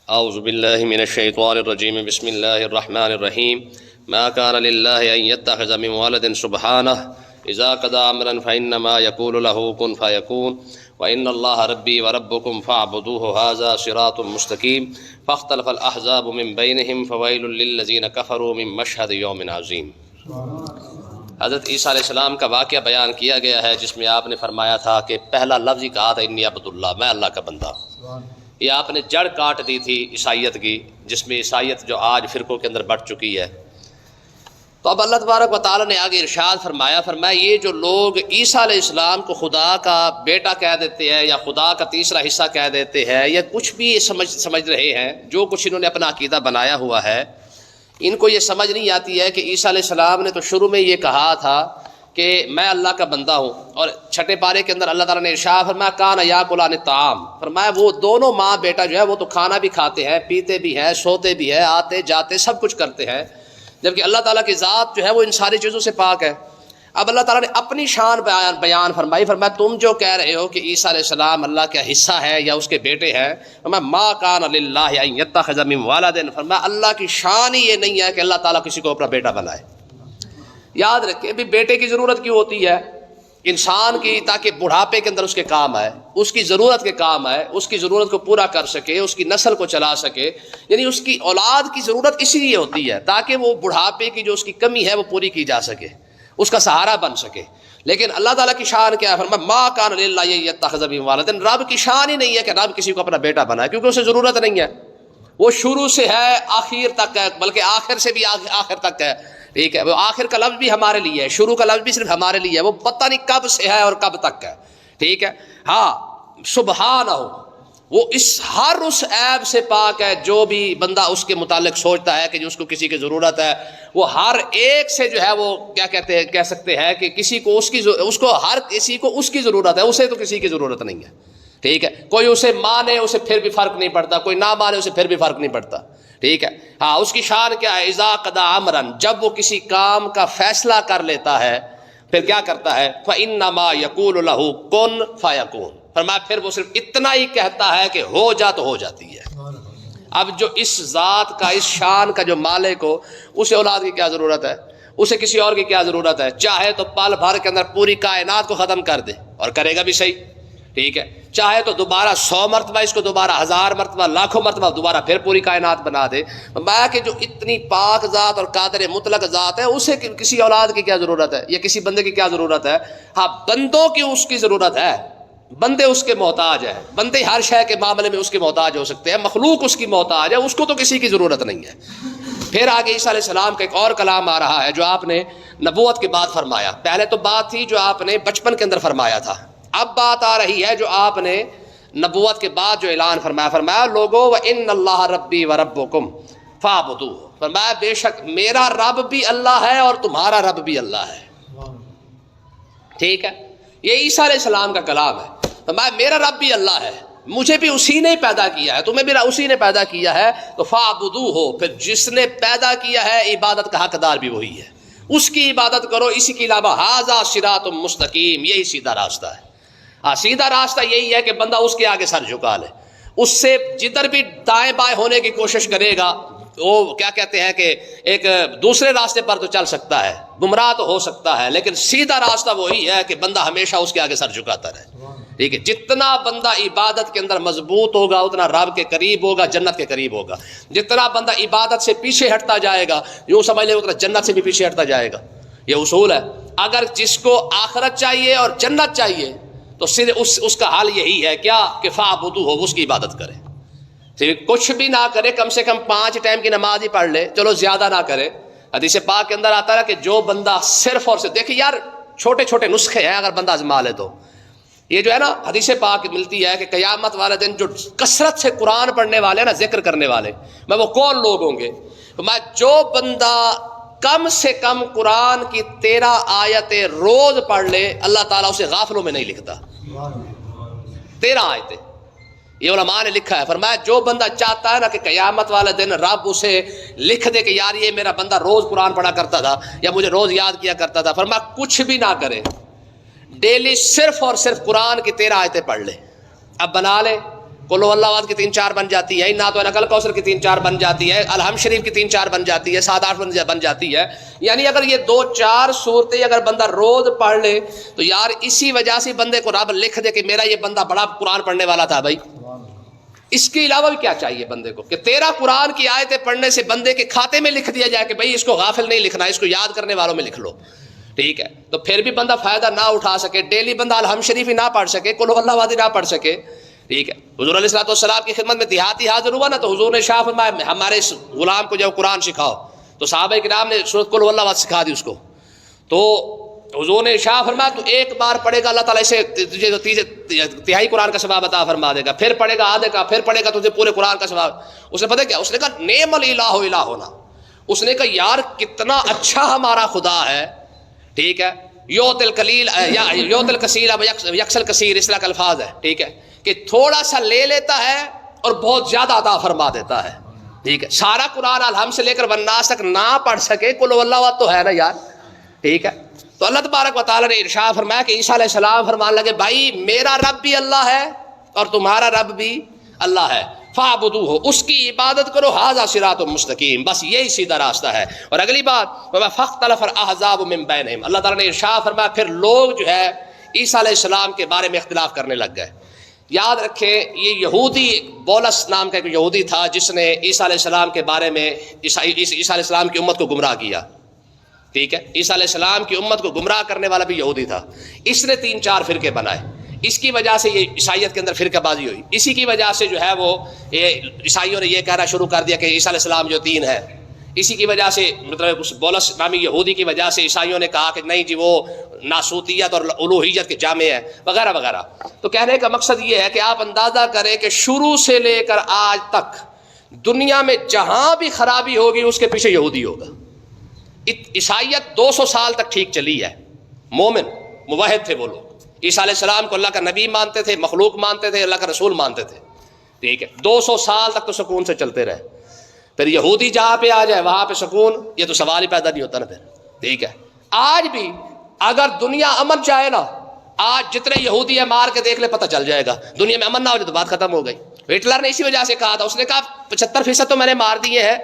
اعوذ باللہ من الشیطان الرجیم بسم اللہ الرحمن الرحیم ما كان للہ ان يتخذ من ولد سبحانہ اذا قضى امرا فانما يقول له كن فيكون وان اللہ ربی وربکم فاعبدوه هذا صراط مستقیم فاختلف الاحزاب من بینہم فویل للذین کفروا من مشہد یوم عظیم۔ حضرت عیسیٰ علیہ السلام کا واقعہ بیان کیا گیا ہے جس میں آپ نے فرمایا تھا کہ پہلا لفظ ہی کہا تھا انی عبد اللہ، میں اللہ کا بندہ۔ یہ آپ نے جڑ کاٹ دی تھی عیسائیت کی، جس میں عیسائیت جو آج فرقوں کے اندر بڑھ چکی ہے۔ تو اب اللہ تبارک و تعالیٰ نے آگے ارشاد فرمایا یہ جو لوگ عیسیٰ علیہ السلام کو خدا کا بیٹا کہہ دیتے ہیں یا خدا کا تیسرا حصہ کہہ دیتے ہیں یا کچھ بھی سمجھ رہے ہیں، جو کچھ انہوں نے اپنا عقیدہ بنایا ہوا ہے، ان کو یہ سمجھ نہیں آتی ہے کہ عیسیٰ علیہ السلام نے تو شروع میں یہ کہا تھا کہ میں اللہ کا بندہ ہوں، اور چھٹے پارے کے اندر اللہ تعالیٰ نے ارشاد فرمایا کان یاکلان الطعام، فرمایا وہ دونوں ماں بیٹا جو ہے وہ تو کھانا بھی کھاتے ہیں، پیتے بھی ہیں، سوتے بھی ہیں، آتے جاتے سب کچھ کرتے ہیں، جبکہ اللہ تعالیٰ کی ذات جو ہے وہ ان ساری چیزوں سے پاک ہے۔ اب اللہ تعالیٰ نے اپنی شان بیان فرمایا تم جو کہہ رہے ہو کہ عیسیٰ علیہ السلام اللہ کا حصہ ہے یا اس کے بیٹے ہیں، فرمایا ما کان للہ ان یتخذ من ولد، فرمایا اللہ کی شان ہی یہ نہیں ہے کہ اللہ تعالیٰ کسی کو اپنا بیٹا بنائے۔ یاد رکھیں بھی بیٹے کی ضرورت کیوں ہوتی ہے انسان کی، تاکہ بڑھاپے کے اندر اس کے کام آئے، اس کی ضرورت کے کام آئے، اس کی ضرورت کو پورا کر سکے، اس کی نسل کو چلا سکے، یعنی اس کی اولاد کی ضرورت اسی لیے ہوتی ہے تاکہ وہ بڑھاپے کی جو اس کی کمی ہے وہ پوری کی جا سکے، اس کا سہارا بن سکے۔ لیکن اللہ تعالیٰ کی شان کیا ہے؟ فرمایا ما کان للہ یتخذ من ولد، رب کی شان ہی نہیں ہے کہ رب کسی کو اپنا بیٹا بنائے، کیونکہ اسے ضرورت نہیں ہے، وہ شروع سے ہے آخر تک ہے، بلکہ آخر سے بھی آخر تک ہے، ٹھیک ہے۔ وہ آخر کا لفظ بھی ہمارے لیے ہے، شروع کا لفظ بھی صرف ہمارے لیے ہے، وہ پتہ نہیں کب سے ہے اور کب تک ہے، ٹھیک ہے۔ ہاں سبحانہ، وہ ہر اس عیب سے پاک ہے جو بھی بندہ اس کے متعلق سوچتا ہے کہ جو اس کو کسی کی ضرورت ہے، وہ ہر ایک سے جو ہے وہ کیا کہہ سکتے ہیں کہ کسی کو اس کو ہر کسی کو اس کی ضرورت ہے، اسے تو کسی کی ضرورت نہیں ہے، ٹھیک ہے۔ کوئی اسے مانے اسے پھر بھی فرق نہیں پڑتا، کوئی نہ مانے اسے پھر بھی فرق نہیں پڑتا، ٹھیک ہے۔ ہاں اس کی شان کیا ہے؟ اذا قضى امرا، جب وہ کسی کام کا فیصلہ کر لیتا ہے پھر کیا کرتا ہے؟ فانما يقول له كن فيكون، فرمایا پھر وہ صرف اتنا ہی کہتا ہے کہ ہو جا تو ہو جاتی ہے۔ اب جو اس ذات کا، اس شان کا جو مالک ہو، اسے اولاد کی کیا ضرورت ہے؟ اسے کسی اور کی کیا ضرورت ہے؟ چاہے تو پل بھر کے اندر پوری کائنات کو ختم کر دے اور کرے گا بھی صحیح، ٹھیک ہے۔ چاہے تو دوبارہ 100 مرتبہ اس کو دوبارہ 1000 مرتبہ لاکھوں مرتبہ دوبارہ پھر پوری کائنات بنا دے، میں کہ جو اتنی پاک ذات اور قادر مطلق ذات ہے اسے کسی اولاد کی کیا ضرورت ہے یا کسی بندے کی کیا ضرورت ہے؟ ہاں بندوں کی اس کی ضرورت ہے، بندے اس کے محتاج ہیں، بندے ہر شے کے معاملے میں اس کے محتاج ہو سکتے ہیں، مخلوق اس کی محتاج ہے، اس کو تو کسی کی ضرورت نہیں ہے۔ پھر آگے عیسیٰ علیہ السلام کا ایک اور کلام آ رہا ہے جو آپ نے نبوت کے بعد فرمایا، پہلے تو بات تھی جو آپ نے بچپن کے اندر فرمایا تھا، اب بات آ رہی ہے جو آپ نے نبوت کے بعد جو اعلان فرمایا لوگو وَإِنَّ اللَّهَ رَبِّي وَرَبُّكُمْ فَاعْبُدُوهُ، فرمایا بے شک میرا رب بھی اللہ ہے اور تمہارا رب بھی اللہ ہے، ٹھیک ہے۔ یہ عیسیٰ علیہ السلام کا کلام ہے، فرمایا میرا رب بھی اللہ ہے، مجھے بھی اسی نے پیدا کیا ہے، تمہیں بھی اسی نے پیدا کیا ہے، تو فَاعْبُدُوهُ، پھر جس نے پیدا کیا ہے عبادت کا حقدار بھی وہی ہے، اس کی عبادت کرو، اسی کے علاوہ ھذا صراط مستقیم، یہی سیدھا راستہ ہے۔ سیدھا راستہ یہی ہے کہ بندہ اس کے آگے سر جھکا لے، اس سے جدھر بھی دائیں بائیں ہونے کی کوشش کرے گا وہ کیا کہتے ہیں کہ ایک دوسرے راستے پر تو چل سکتا ہے، گمراہ تو ہو سکتا ہے، لیکن سیدھا راستہ وہی ہے کہ بندہ ہمیشہ اس کے آگے سر جھکاتا رہے، ٹھیک ہے۔ جتنا بندہ عبادت کے اندر مضبوط ہوگا اتنا رب کے قریب ہوگا، جنت کے قریب ہوگا، جتنا بندہ عبادت سے پیچھے ہٹتا جائے گا یوں سمجھ لے اتنا جنت سے بھی پیچھے ہٹتا جائے گا، یہ اصول ہے۔ اگر جس کو آخرت چاہیے اور جنت چاہیے تو صرف اس کا حال یہی ہے کیا کہ فَاعْبُدُوهُ، اس کی عبادت کرے، صرف کچھ بھی نہ کرے، کم سے کم 5 ٹائم کی نماز ہی پڑھ لے، چلو زیادہ نہ کرے۔ حدیث پاک کے اندر آتا ہے کہ جو بندہ صرف اور صرف، دیکھیں یار چھوٹے چھوٹے نسخے ہیں اگر بندہ آزما لے تو، یہ جو ہے نا حدیث پاک ملتی ہے کہ قیامت والے دن جو کثرت سے قرآن پڑھنے والے نا، ذکر کرنے والے، میں وہ کون لوگ ہوں گے؟ میں جو بندہ کم سے کم قرآن کی 13 آیتیں روز پڑھ لے اللہ تعالیٰ اسے غافلوں میں نہیں لکھتا، 13 آیتیں، یہ علماء نے لکھا ہے۔ فرمایا جو بندہ چاہتا ہے نا کہ قیامت والے دن رب اسے لکھ دے کہ یار یہ میرا بندہ روز قرآن پڑھا کرتا تھا یا مجھے روز یاد کیا کرتا تھا، فرمایا کچھ بھی نہ کرے، ڈیلی صرف اور صرف قرآن کی 13 آیتیں پڑھ لے، اب بنا لے قل هو اللہ احد کی 3-4 بن جاتی ہے، انا اعطیناک الکوثر کی 3-4 بن جاتی ہے، الحمد شریف کی 3-4 بن جاتی ہے، 7-8 بن جاتی ہے. یعنی اگر یہ 2-4 صورتیں اگر بندہ روز پڑھ لے تو یار اسی وجہ سے بندے کو رب لکھ دے کہ میرا یہ بندہ بڑا قرآن پڑھنے والا تھا بھائی. اس کے علاوہ بھی کیا چاہیے بندے کو کہ تیرا قرآن کی آیتیں پڑھنے سے بندے کے کھاتے میں لکھ دیا جائے کہ بھائی اس کو غافل نہیں لکھنا، اس کو یاد کرنے والوں میں لکھ لو. ٹھیک ہے، تو پھر بھی بندہ فائدہ نہ اٹھا سکے، ڈیلی بندہ الحمد شریف ہی نہ پڑھ سکے، قل هو اللہ احد نہ پڑھ سکے. ٹھیک ہے، حضور علیہ الصلوۃ والسلام کی خدمت میں دیہاتی حاضر ہوا نا، تو حضور نے شاہ فرمایا ہمارے اس غلام کو جب قرآن سکھاؤ، تو صحابہ کرام نے سورۃ قل هو اللہ احد سکھا دی اس کو. تو حضور نے شاہ فرمایا تو ایک بار پڑھے گا اللہ تعالیٰ اسے تجھے تہائی قرآن کا ثواب عطا فرما دے گا، پھر پڑھے گا آدھے کا، پھر پڑھے گا تجھے پورے قرآن کا ثواب. اس نے پتہ کیا، اس نے کہا نعم الالہ الہنا، اس نے کہا یار کتنا اچھا ہمارا خدا ہے. ٹھیک ہے، یوت القلیل یوت الکثیر یکسل کثیر، اس طرح کا الفاظ ہے. ٹھیک ہے، کہ تھوڑا سا لے لیتا ہے اور بہت زیادہ عطا فرما دیتا ہے. ٹھیک ہے، سارا قرآن الحمد سے لے کر والناس تک نہ پڑھ سکے، قل هو اللہ احد تو ہے نا یار. ٹھیک ہے، تو اللہ تبارک و تعالیٰ نے ارشاد فرمایا کہ عیسیٰ علیہ السلام فرمان لگے بھائی میرا رب بھی اللہ ہے اور تمہارا رب بھی اللہ ہے، فاعبدوہ، اس کی عبادت کرو، ھذا صراط مستقیم، بس یہی سیدھا راستہ ہے. اور اگلی بات فاختلف الاحزاب من بینہم، اللہ تعالیٰ نے ارشاد فرمایا پھر لوگ جو ہے عیسیٰ علیہ السلام کے بارے میں اختلاف کرنے لگ گئے. یاد رکھیں یہ یہودی بولس نام کا ایک یہودی تھا جس نے عیسیٰ علیہ السلام کے بارے میں عیسیٰ علیہ السلام کی امت کو گمراہ کیا. ٹھیک ہے، عیسیٰ علیہ السلام کی امت کو گمراہ کرنے والا بھی یہودی تھا. اس نے 3-4 فرقے بنائے، اس کی وجہ سے یہ عیسائیت کے اندر فرقہ بازی ہوئی. اسی کی وجہ سے جو ہے وہ عیسائیوں نے یہ کہنا شروع کر دیا کہ عیسیٰ علیہ السلام جو 3 ہے. اسی کی وجہ سے مطلب اس بولس نامی یہودی کی وجہ سے عیسائیوں نے کہا کہ نہیں جی وہ ناسوتیت اور الوہیت کے جامع ہے وغیرہ وغیرہ. تو کہنے کا مقصد یہ ہے کہ آپ اندازہ کریں کہ شروع سے لے کر آج تک دنیا میں جہاں بھی خرابی ہوگی اس کے پیچھے یہودی ہوگا. عیسائیت 200 سال تک ٹھیک چلی ہے، مومن موحد تھے وہ لوگ، عیسیٰ علیہ السلام کو اللہ کا نبی مانتے تھے، مخلوق مانتے تھے، اللہ کا رسول مانتے تھے. ٹھیک ہے، 200 سال تک تو سکون سے چلتے رہے. پھر یہودی جہاں پہ آ جائے وہاں پہ سکون، یہ تو سوال ہی پیدا نہیں ہوتا نا پھر. ٹھیک ہے، آج بھی اگر دنیا امن چاہے نا، آج جتنے یہودی ہیں مار کے دیکھ لے پتہ چل جائے گا. دنیا میں امن نہ ہو جائے تو بات ختم ہو گئی. ہٹلر نے اسی وجہ سے کہا تھا، اس نے کہا 75% تو میں نے مار دیے ہیں،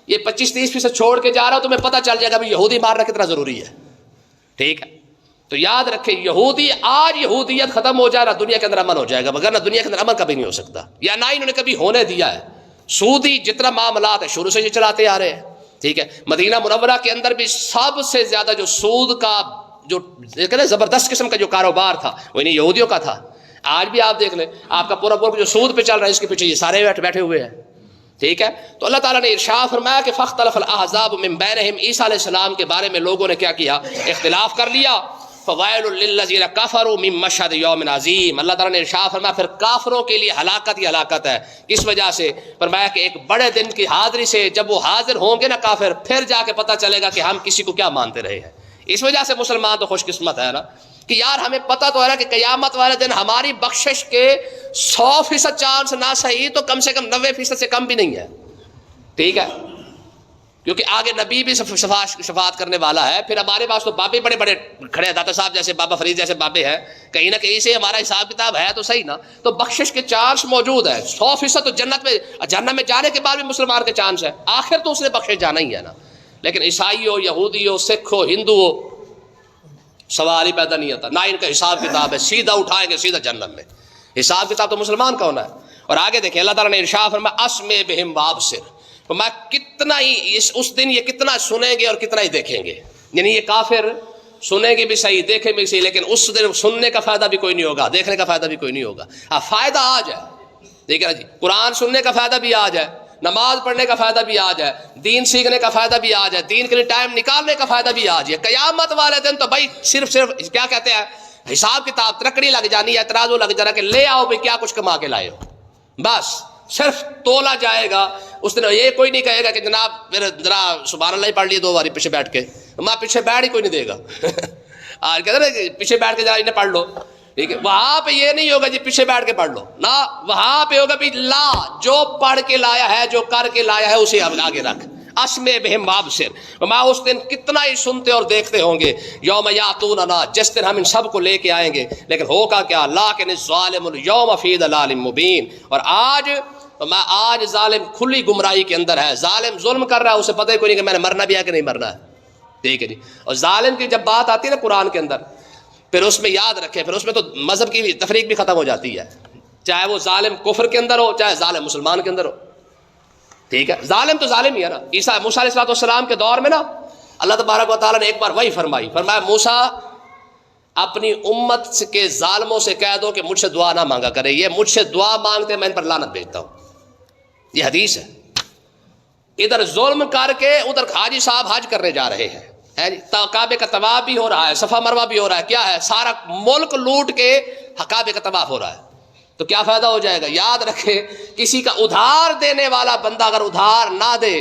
یہ 25-30% چھوڑ کے جا رہا ہوں، تمہیں پتہ چل جائے گا بھی یہودی مارنا کتنا ضروری ہے. ٹھیک ہے، تو یاد رکھیں یہودی آج یہودیت ختم ہو جائے نا دنیا کے اندر امن ہو جائے گا، مگر نہ دنیا کے اندر امن کبھی نہیں ہو سکتا، یا نہ انہوں نے کبھی ہونے دیا ہے. سودی جتنا معاملات ہے شروع سے یہ چلاتے آ رہے ہیں. ٹھیک ہے، مدینہ منورہ کے اندر بھی سب سے زیادہ جو سود کا جو زبردست قسم کا جو کاروبار تھا وہ انہیں یہودیوں کا تھا. آج بھی آپ دیکھ لیں، آپ کا پورا جو سود پہ چل رہا ہے اس کے پیچھے یہ سارے بیٹھے ہوئے ہیں. ٹھیک ہے، تو اللہ تعالیٰ نے ارشاد فرمایا کہ فاختلف الاحزاب من بینہم، عیسیٰ علیہ السلام کے بارے میں لوگوں نے کیا کیا، اختلاف کر لیا. فوائل للذین کفروا من مشہد یوم عظیم، اللہ تعالیٰ نے ارشاد فرمایا پھر کافروں کے لیے ہلاکت ہی ہلاکت ہے. کس وجہ سے؟ فرمایا کہ ایک بڑے دن کی حاضری سے جب وہ حاضر ہوں گے نا کافر، پھر جا کے پتہ چلے گا کہ ہم کسی کو کیا مانتے رہے ہیں. اس وجہ سے مسلمان تو خوش قسمت ہے نا کہ یار ہمیں پتہ تو ہے نا کہ قیامت والے دن ہماری بخشش کے 100% چانس نہ صحیح تو کم سے کم 90% سے کم بھی نہیں ہے. ٹھیک ہے، کیونکہ آگے نبی بھی شفاعت کرنے والا ہے. پھر ہمارے پاس تو بابے بڑے بڑے کھڑے ہیں، داتا صاحب جیسے، بابا فرید جیسے بابے ہیں، کہیں نہ کہیں سے ہمارا حساب کتاب ہے تو صحیح نا. تو بخشش کے چانس موجود ہے 100%. تو جنت میں جانے کے بعد بھی مسلمان کے چانس ہے، آخر تو اس نے بخشش جانا ہی ہے نا. لیکن عیسائی ہو، یہودی ہو، سکھ ہو، ہندو ہو، سوال ہی پیدا نہیں ہوتا. نہ ان کا حساب کتاب ہے، سیدھا اٹھائیں گے سیدھا جنت میں. حساب کتاب تو مسلمان کا ہونا ہے. اور آگے دیکھیں اللہ تعالیٰ نے ارشاد فرمایا اسمع بہم وابصر، میں کتنا ہی اس دن یہ کتنا سنیں گے اور کتنا ہی دیکھیں گے. یعنی یہ کافر سنیں گے بھی صحیح، دیکھیں بھی صحیح، لیکن اس دن سننے کا فائدہ بھی کوئی نہیں ہوگا، دیکھنے کا فائدہ بھی کوئی نہیں ہوگا. ہاں فائدہ آ جائے، ٹھیک ہے نا جی، قرآن سننے کا فائدہ بھی آ جائے، نماز پڑھنے کا فائدہ بھی آ جائے، دین سیکھنے کا فائدہ بھی آ جائے، دین کے لیے ٹائم نکالنے کا فائدہ بھی آ جائے. قیامت والے دن تو بھائی صرف کیا کہتے ہیں، حساب کتاب ترکڑی لگ جانی ہے، اعتراض لگ جانا کہ لے آؤ بھائی کیا کچھ کما کے لائے ہو. بس صرف تولا جائے گا. اس دن یہ کوئی نہیں کہے گا کہ جناب میرا ذرا سبحان اللہ پڑھ لیے 2 بار پیچھے بیٹھ کے، میں پیچھے بیٹھ ہی کوئی نہیں دے گا. آج کہتے ہیں نا پیچھے بیٹھ کے ذرا انہیں پڑھ لو، ٹھیک ہے. وہاں پہ یہ نہیں ہوگا جی پیچھے بیٹھ کے پڑھ لو، نہ وہاں پہ ہوگا بھی لا جو پڑھ کے لایا ہے، جو کر کے لایا ہے اسے آگے رکھ. اسمع بہم وابصر، وما اس دن کتنا ہی سنتے اور دیکھتے ہوں گے، یوم یاتوننا، جس دن ہم ان سب کو لے کے آئیں گے، لیکن ہوگا کیا، لیکن الظالم الیوم فی ضلال مبین، اور آج ظالم کھلی گمراہی کے اندر ہے، ظالم ظلم کر رہا ہے، اسے پتہ ہی کوئی نہیں کہ میں نے مرنا بھی ہے کہ نہیں مرنا ہے، ٹھیک ہے جی۔ اور ظالم کی جب بات آتی ہے نا قرآن کے اندر، پھر اس میں یاد رکھیں، پھر اس میں تو مذہب کی تفریق بھی ختم ہو جاتی ہے، چاہے وہ ظالم کفر کے اندر ہو، چاہے ظالم مسلمان کے اندر ہو، ٹھیک ہے، ظالم تو ظالم ہی ہے نا۔ موسیٰ علیہ السلام کے دور میں نا اللہ تبارک و تعالیٰ نے ایک بار وہی فرمایا موسیٰ اپنی امت کے ظالموں سے کہہ دو کہ مجھ سے دعا نہ مانگا کرے، یہ مجھ سے دعا مانگتے میں ان پر لعنت بھیجتا ہوں، یہ حدیث ہے۔ ادھر ظلم کر کے ادھر حاجی صاحب حج کرنے جا رہے ہیں، کعبے کا طواف بھی ہو رہا ہے، صفا مروہ بھی ہو رہا ہے، کیا ہے، سارا ملک لوٹ کے کعبے کا طواف ہو رہا ہے، تو کیا فائدہ ہو جائے گا؟ یاد رکھے کسی کا ادھار دینے والا بندہ اگر ادھار نہ دے،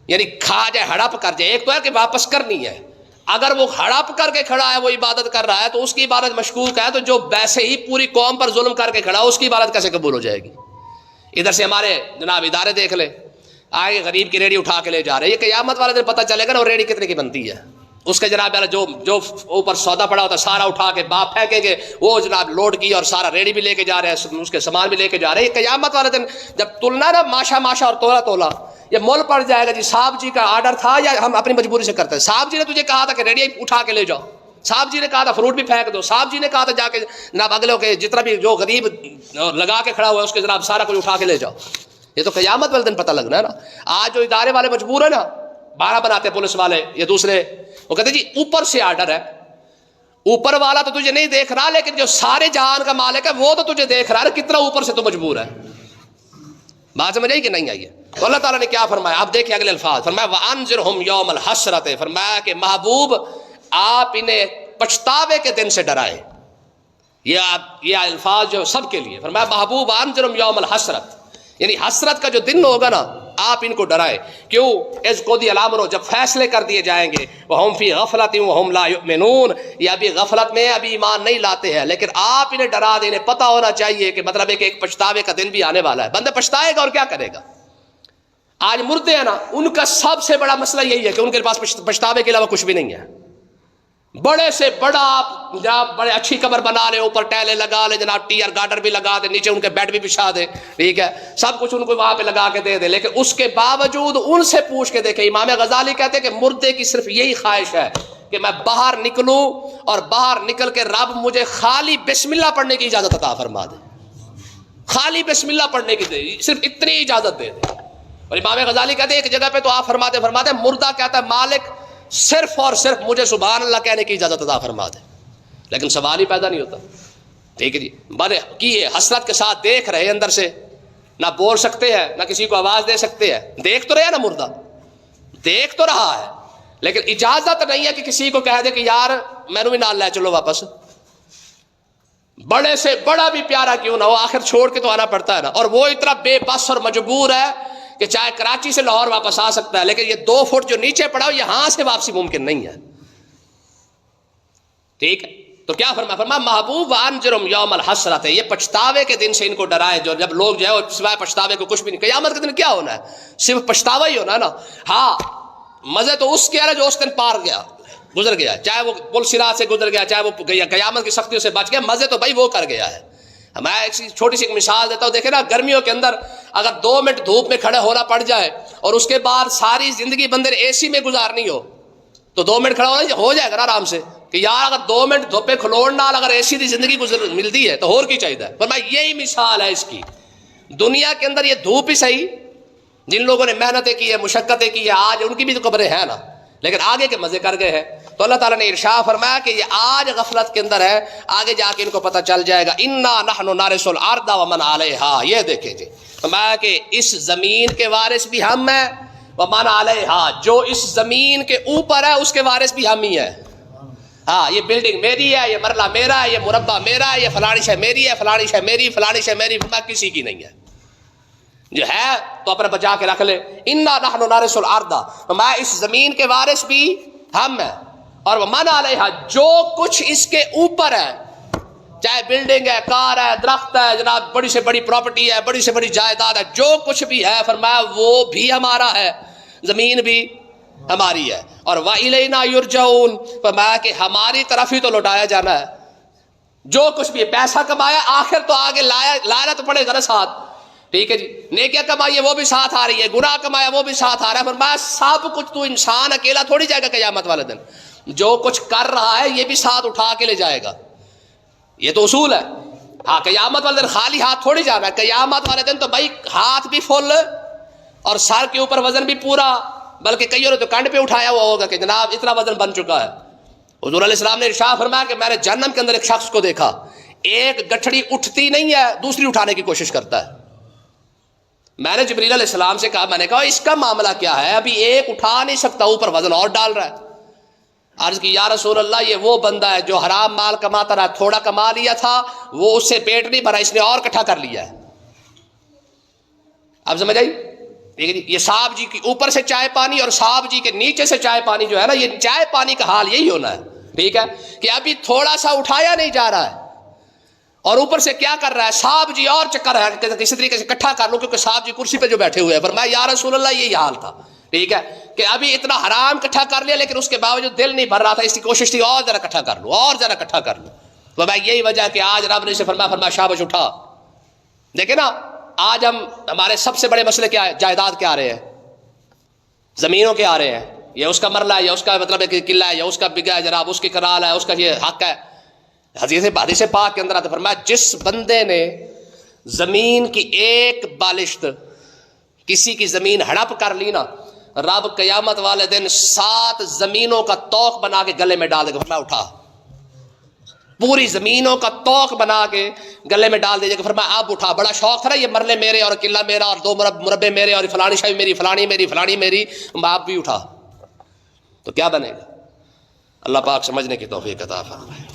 یعنی کھا جائے، ہڑپ کر جائے، ایک تو ہے کہ واپس کرنی ہے، اگر وہ ہڑپ کر کے کھڑا ہے، وہ عبادت کر رہا ہے تو اس کی عبادت مشکوک ہے، تو جو ویسے ہی پوری قوم پر ظلم کر کے کھڑا ہے اس کی عبادت کیسے قبول ہو جائے گی؟ ادھر سے ہمارے جناب ادارے دیکھ لے، آگے غریب کی ریڑھی اٹھا کے لے جا رہے ہیں، یہ قیامت والے دن پتہ چلے گا نا وہ ریڑھی کتنے کی بنتی ہے، اس کے جناب جو اوپر سودا پڑا ہوتا ہے سارا اٹھا کے باپ پھینکیں گے، وہ جناب لوڈ کی اور سارا ریڑھی بھی لے کے جا رہے ہیں، اس کے سامان بھی لے کے جا رہے ہیں۔ یہ قیامت والے دن جب تلنا نا ماشا ماشا اور تولا تولا، یہ مول پڑ جائے گا جی صاحب جی کا آرڈر تھا یا ہم اپنی مجبوری سے کرتے ہیں، صاحب جی نے تجھے کہا تھا کہ ریڑھی اٹھا کے لے جاؤ، صاحب جی نے کہا تھا فروٹ بھی پھینک دو، صاحب جی نے کہا تھا جا کے جناب اگلوں کے جتنا بھی جو غریب لگا کے کھڑا ہوا ہے اس کے جناب سارا کچھ اٹھا کے لے جاؤ، یہ تو قیامت والے دن پتہ لگنا ہے نا۔ آج جو ادارے والے مجبور ہیں نا، 12 بناتے پولیس والے یا دوسرے، وہ کہتے جی اوپر سے آرڈر ہے، اوپر والا تو تجھے نہیں دیکھ رہا، لیکن جو سارے جہان کا مالک ہے وہ تو تجھے دیکھ رہا ہے، کتنا اوپر سے تو مجبور ہے۔ بات سمجھ آئی کہ نہیں آئی ہے؟ تو اللہ تعالیٰ نے کیا فرمایا، آپ دیکھیں اگلے الفاظ، فرمایا وَأَنذِرْهُمْ يَوْمَ الْحَسْرَةِ، فرمایا کہ محبوب آپ انہیں پچھتاوے کے دن سے ڈرائے، یہ الفاظ جو سب کے لیے، فرمایا محبوب وَأَنذِرْهُمْ يَوْمَ الْحَسْرَةِ، یعنی حسرت کا جو دن ہوگا نا آپ ان کو ڈرائے، کیوں؟ اذ قضی الامر، جب فیصلے کر دیے جائیں گے، وہم فی غفلۃ وہم لا یؤمنون، یہ ابھی غفلت میں ابھی ایمان نہیں لاتے ہیں، لیکن آپ انہیں ڈرا دیں، انہیں پتہ ہونا چاہیے کہ مطلب ہے کہ ایک پچھتاوے کا دن بھی آنے والا ہے، بندہ پچھتائے گا اور کیا کرے گا؟ آج مردے ہیں نا، ان کا سب سے بڑا مسئلہ یہی ہے کہ ان کے پاس پچھتاوے کے علاوہ کچھ بھی نہیں ہے، بڑے سے بڑا آپ جناب بڑے اچھی قبر بنا لے، اوپر ٹیلے لگا لے، جناب ٹیئر گارڈر بھی لگا دے، نیچے ان کے بیڈ بھی بچھا دے، ٹھیک ہے، سب کچھ ان کو وہاں پہ لگا کے دے دے، لیکن اس کے باوجود ان سے پوچھ کے دیکھیں، امام غزالی کہتے ہیں کہ مردے کی صرف یہی خواہش ہے کہ میں باہر نکلوں اور باہر نکل کے رب مجھے خالی بسم اللہ پڑھنے کی اجازت عطا فرما دے، خالی بسم اللہ پڑھنے کی دے، صرف اتنی اجازت دے دے۔ اور امام غزالی کہتے ہیں ایک جگہ پہ تو آپ فرماتے مردہ کہتا ہے مالک صرف اور صرف مجھے سبحان اللہ کہنے کی اجازت عطا فرما دے، لیکن سوال ہی پیدا نہیں ہوتا، ٹھیک ہے جی، بڑے کیے حسرت کے ساتھ دیکھ رہے اندر سے، نہ بول سکتے ہیں نہ کسی کو آواز دے سکتے ہیں، دیکھ تو رہے نا مردہ، دیکھ تو رہا ہے، لیکن اجازت نہیں ہے کہ کسی کو کہہ دے کہ یار مینوں بھی نال لے چلو واپس، بڑے سے بڑا بھی پیارا کیوں نہ ہو آخر چھوڑ کے تو آنا پڑتا ہے نا، اور وہ اتنا بے بس اور مجبور ہے کہ چاہے کراچی سے لاہور واپس آ سکتا ہے، لیکن یہ 2 فٹ جو نیچے پڑا ہو یہاں سے واپسی ممکن نہیں ہے، ٹھیک ہے۔ تو کیا فرمایا محبوب وانذرہم یوم الحسرۃ، یہ پچھتاوے کے دن سے ان کو ڈرائے، جو جب لوگ جو ہے سوائے پچھتاوے کو کچھ بھی نہیں، قیامت کے دن کیا ہونا ہے؟ صرف پچھتاوا ہی ہونا ہے نا۔ ہاں مزے تو اس کے ہے جو اس دن پار گیا گزر گیا، چاہے وہ پل صراط سے گزر گیا، چاہے وہ قیامت کی سختیوں سے بچ گیا، مزے تو بھائی وہ کر گیا ہے۔ میں ایک چھوٹی سی مثال دیتا ہوں، دیکھیں نا گرمیوں کے اندر اگر 2 منٹ دھوپ میں کھڑے ہونا پڑ جائے اور اس کے بعد ساری زندگی بندے اے سی میں گزارنی ہو تو 2 منٹ کھڑا ہونا ہو جائے گا نا آرام سے، کہ یار اگر 2 منٹ دھوپے کھلوڑ نال اگر اے سی دی زندگی ملتی ہے تو اور کی چاہیے۔ پر میں یہی مثال ہے اس کی، دنیا کے اندر یہ دھوپ ہی صحیح، جن لوگوں نے محنتیں کی ہے مشقتیں کی ہے آج ان کی بھی تو قبریں ہیں نا، لیکن آگے کے مزے کر گئے ہیں۔ تو اللہ تعالیٰ نے ارشاد فرمایا کہ یہ آج غفلت کے اندر ہے، آگے جا کے ان کو پتہ چل جائے گا، انا نحن نارث الارض ومن علیہا، یہ دیکھیں جی فرمایا کہ اس زمین کے وارث بھی ہم ہیں، ومن علیہا، جو اس زمین کے اوپر ہے اس کے وارث بھی ہم ہی ہیں۔ ہاں یہ بلڈنگ میری ہے، یہ مرلہ میرا ہے، یہ مربع میرا ہے، یہ فلانی شے میری ہے، فلانی شے میری، فلانی شے میری، کسی کی نہیں ہے، جو ہے تو اپنے بچا کے رکھ لے۔ انا نحن نارث الارض، میں اس زمین کے وارث بھی ہم ہیں، اور ومن علیہا، جو کچھ اس کے اوپر ہے، چاہے بلڈنگ ہے، کار ہے، درخت ہے، جناب بڑی سے بڑی پراپرٹی ہے، بڑی سے بڑی جائیداد ہے، جو کچھ بھی ہے فرمایا وہ بھی ہمارا ہے۔ زمین بھی ہماری ہے. اور وَإِلَيْنَا يُرْجَعُونَ، فرمایا کہ ہماری طرف ہی تو لوٹایا جانا ہے. جو کچھ بھی پیسہ کمایا آخر تو آگے لانا تو پڑے گا نا ساتھ. ٹھیک ہے جی، نیکیاں کمائی ہے وہ بھی ساتھ آ رہی ہے، گناہ کمایا وہ بھی ساتھ آ رہا ہے. فرمایا سب کچھ تو انسان اکیلا تھوڑی جائے گا قیامت والے دن. جو کچھ کر رہا ہے یہ بھی ساتھ اٹھا کے لے جائے گا. یہ تو اصول ہے. ہاں قیامت والے دن خالی ہاتھ تھوڑی جانا ہے. قیامت والے دن تو بھائی ہاتھ بھی فل اور سر کے اوپر وزن بھی پورا، بلکہ کئیوں نے تو کنڈ پہ اٹھایا ہوا ہوگا کہ جناب اتنا وزن بن چکا ہے. حضور علیہ السلام نے ارشاد فرمایا کہ میں نے جہنم کے اندر ایک شخص کو دیکھا، ایک گٹھڑی اٹھتی نہیں ہے، دوسری اٹھانے کی کوشش کرتا ہے. میں نے جبریل علیہ السلام سے کہا، میں نے کہا اس کا معاملہ کیا ہے؟ ابھی ایک اٹھا نہیں سکتا، اوپر وزن اور ڈال رہا ہے. عرض کی یا رسول اللہ یہ وہ بندہ ہے جو حرام مال کماتا رہا، تھوڑا کما لیا تھا، وہ اس سے پیٹ نہیں بھرا، اس نے اور اکٹھا کر لیا ہے. اب سمجھ آئی؟ یہ صاحب جی کی اوپر سے چائے پانی اور صاحب جی کے نیچے سے چائے پانی جو ہے نا، یہ چائے پانی کا حال یہی ہونا ہے. ٹھیک ہے کہ ابھی تھوڑا سا اٹھایا نہیں جا رہا ہے اور اوپر سے کیا کر رہا ہے صاحب جی، اور چکر ہے کہ کسی طریقے سے اکٹھا کر لوں، کیونکہ صاحب جی کرسی پہ جو بیٹھے ہوئے ہیں. فرمایا یا رسول اللہ یہی حال تھا. ٹھیک ہے کہ ابھی اتنا حرام اکٹھا کر لیا لیکن اس کے باوجود دل نہیں بھر رہا تھا، اس کی کوشش تھی اور ذرا اکٹھا کر لوں، اور ذرا اکٹھا کر لوں. فرمایا یہی وجہ ہے کہ آج رب نے اسے فرمایا شاباش اٹھا. دیکھیں نا آج ہمارے سب سے بڑے مسئلے کیا ہے؟ جائیداد کے آ رہے ہیں، زمینوں کے آ رہے ہیں. یہ اس کا مرلہ ہے، یا اس کا مطلب ہے قلعہ ہے، یا اس کا بگا ہے جناب، اس کی کنال ہے، اس کا یہ حق ہے. حدیث پاک کے اندر آتا فرمایا جس بندے نے زمین کی ایک بالشت کسی کی زمین ہڑپ کر لی نا، رب قیامت والے دن 7 زمینوں کا توق بنا کے گلے میں ڈال دے گا. فرمایا اٹھا، پوری زمینوں کا توق بنا کے گلے میں ڈال دیجیے گا. فرمایا اب اٹھا. بڑا شوق تھا نا یہ مرلے میرے اور قلعہ میرا اور 2 مربے میرے اور فلانی شاہی میری، فلانی میری، فلانی میری. آپ بھی اٹھا تو کیا بنے گا؟ اللہ پاک سمجھنے کی توفیق عطا فرمائے.